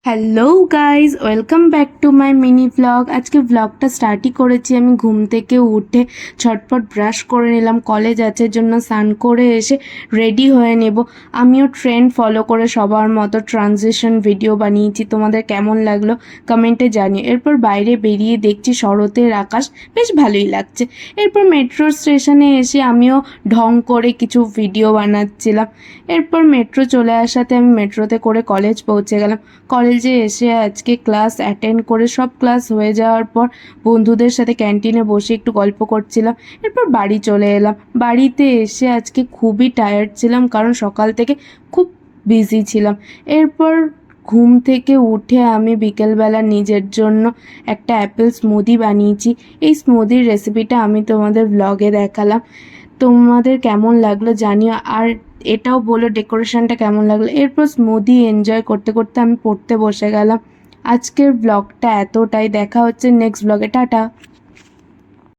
Hello guys, welcome back to my mini vlog. আজকে ভ্লগটা স্টার্টই করেছি আমি ঘুম থেকে উঠে ঝটপট ব্রাশ করে নিলাম, কলেজ আছে জন্য স্নান করে এসে রেডি হয়ে নেব। আমিও ট্রেন্ড ফলো করে সবার মতো ট্রানজিশন ভিডিও বানিয়েছি, তোমাদের কেমন লাগলো কমেন্টে জানিও। এরপর বাইরে বেরিয়ে দেখছি শরতের আকাশ, বেশ ভালোই লাগছে। এরপর মেট্রো স্টেশনে এসে আমিও ঢং করে কিছু ভিডিও বানাচ্ছিলাম। এরপর মেট্রো চলে আসাতে আমি মেট্রোতে করে কলেজ পৌঁছে গেলাম। কলেজে এসে আজকে ক্লাস অ্যাটেন্ড করে সব ক্লাস হয়ে যাওয়ার পর বন্ধুদের সাথে ক্যান্টিনে বসে একটু গল্প করছিলাম। এরপর বাড়ি চলে এলাম। বাড়িতে এসে আজকে খুবই টায়ার্ড ছিলাম, কারণ সকাল থেকে খুব বিজি ছিলাম। এরপর ঘুম থেকে উঠে আমি বিকেলবেলা নিজের জন্য একটা অ্যাপেল স্মুদি বানিয়েছি। এই স্মুদির রেসিপিটা আমি তোমাদের ব্লগে দেখালাম। তোমাদের কেমন লাগলো জানিও, আর এটাও বলো ডেকোরেশনটা কেমন লাগলো। এরপর স্মুদি এনজয় করতে করতে আমি পড়তে বসে গেলাম। আজকের ব্লগটা এতটাই, দেখা হচ্ছে নেক্সট ব্লগে, টাটা।